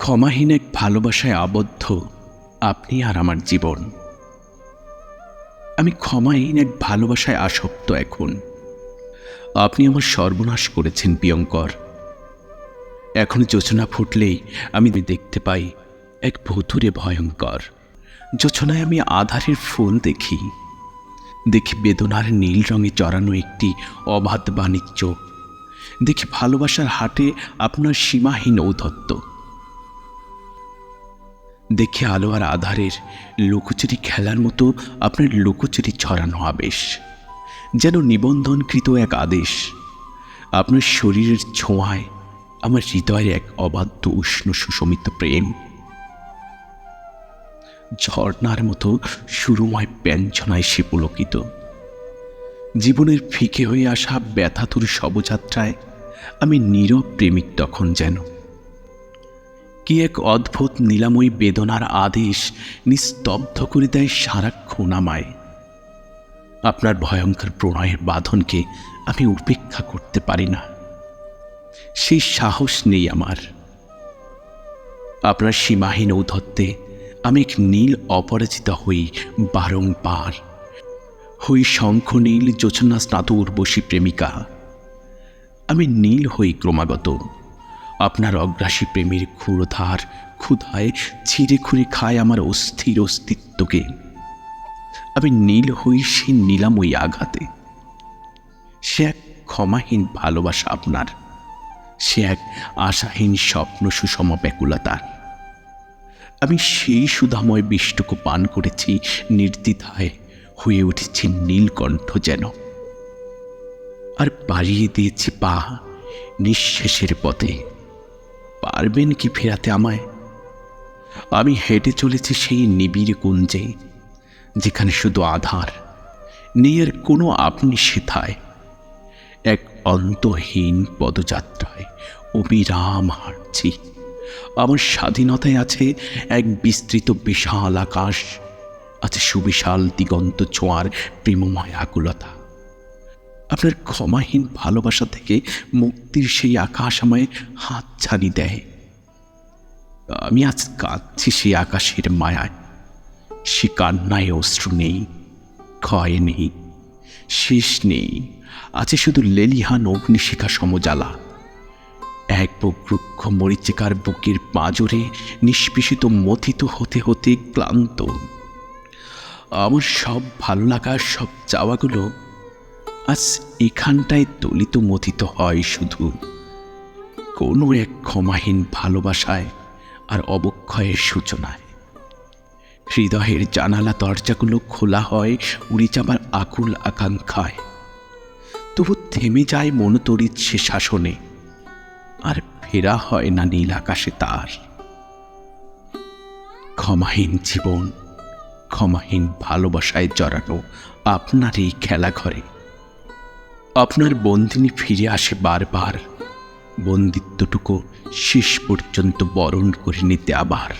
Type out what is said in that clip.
ক্ষমাহীন এক ভালোবাসায় আবদ্ধ আপনি আর আমার জীবন। আমি ক্ষমাহীন এক ভালোবাসায় আসক্ত এখন। আপনি আমার সর্বনাশ করেছেন প্রিয়ঙ্কর। এখন যোচনা ফুটলেই আমি দেখতে পাই এক ভুতুরে ভয়ঙ্কর। যোচনায় আমি আধারের ফুল দেখি বেদনার নীল রঙে জড়ানো একটি অবাধ বাণিজ্য। দেখি ভালোবাসার হাটে আপনার সীমাহীন ঔদ্ধত্য। দেখি আলো আর আধারের লুকোচুরি খেলার মতো আপনার লুকোচুরি ছড়ানো আবেশ, যেন নিবন্ধনকৃত এক আদেশ। আপনার শরীরের ছোঁয়ায় আমার হৃদয়ের এক অবাধ্য উষ্ণ সুশমিত প্রেম। ঝর্ণার মতো সুরময় ব্যঞ্জনায় সে পুলকিত। জীবনের ফিকে হয়ে আসা ব্যথাতুর শবযাত্রায় আমি নীরব প্রেমিক তখন যেন। কি এক অদ্ভুত নীলাময়ী বেদনার আদেশ নিস্তব্ধ করে দেয় সারাক্ষণ আমায়। আপনার ভয়ঙ্কর প্রণয়ের বাঁধনকে আমি উপেক্ষা করতে পারি না, সেই সাহস নেই আমার। আপনার সীমাহীন ঔদ্ধত্যে আমি এক নীল অপরাজিত হই বারংবার, হই শঙ্খ নীল যোচনা স্নাত উর্বশী প্রেমিকা। আমি নীল হই ক্রমাগত, আপনার অগ্রাসী প্রেমের ক্ষুরধার ক্ষুধায় ছিঁড়ে খুঁড়ে খায় আমার অস্থির অস্তিত্বকে। আমি নীল হই সে নীলাময়ী আঘাতে। সে এক ক্ষমাহীন ভালোবাসা আপনার, সে এক আশাহীন স্বপ্ন সুষম ব্যাকুলতার। আমি সেই সুধাময় বিষ্টুকু পান করেছি নির্দ্বিধায়, হয়ে উঠেছি নীলকণ্ঠ যেন। আর বাড়িয়ে দিয়েছি পা নিঃশেষের পথে। পারবেন কি ফেরাতে আমায়? আমি হেঁটে চলেছি সেই নিবিড় কুঞ্জে, যেখানে শুধু আধার, নেই আর কোনো আপনি সেথায়। এক অন্তহীন পদযাত্রায় অবিরাম হাঁটছি। আমার স্বাধীনতায় আছে এক বিস্তৃত বিশাল আকাশ, আছে সুবিশাল দিগন্ত ছোঁয়ার প্রেমময় আকুলতা। আপনার ক্ষমাহীন ভালোবাসা থেকে মুক্তির সেই আকাশ আমায় হাতছানি দেয়। আমি আজ কাঁদছি সেই আকাশের মায়ায়। সে কান্নায় অশ্রু নেই, ক্ষয় নেই, শেষ নেই, আছে শুধু লেলিহান অগ্নিশিখা সমজ্বালা। এক বৃক্ষ মরিচিকার বুকের পাঁজরে নিষ্পেষিত মথিত হতে হতে ক্লান্ত। আমার সব ভালো লাগার সব চাওয়াগুলো আজ এখানটায় দলিত মথিত হয় শুধু কোনো এক ক্ষমাহীন ভালোবাসায় আর অবক্ষয়ের সূচনায়। হৃদয়ের জানালা দরজাগুলো খোলা হয় উড়ে যাবার আকুল আকাঙ্ক্ষায়। তবু থেমে যায় মনোতরিত সে শাসনে, আর ফেরা হয় না নীল আকাশে তার। ক্ষমাহীন জীবন, ক্ষমাহীন ভালোবাসায় জড়ানো আপনার এই খেলাঘরে। আপনার বন্দিনী ফিরে আসে বারবার, বন্দিত্বটুকু শেষ পর্যন্ত বরণ করে নিতে আবার।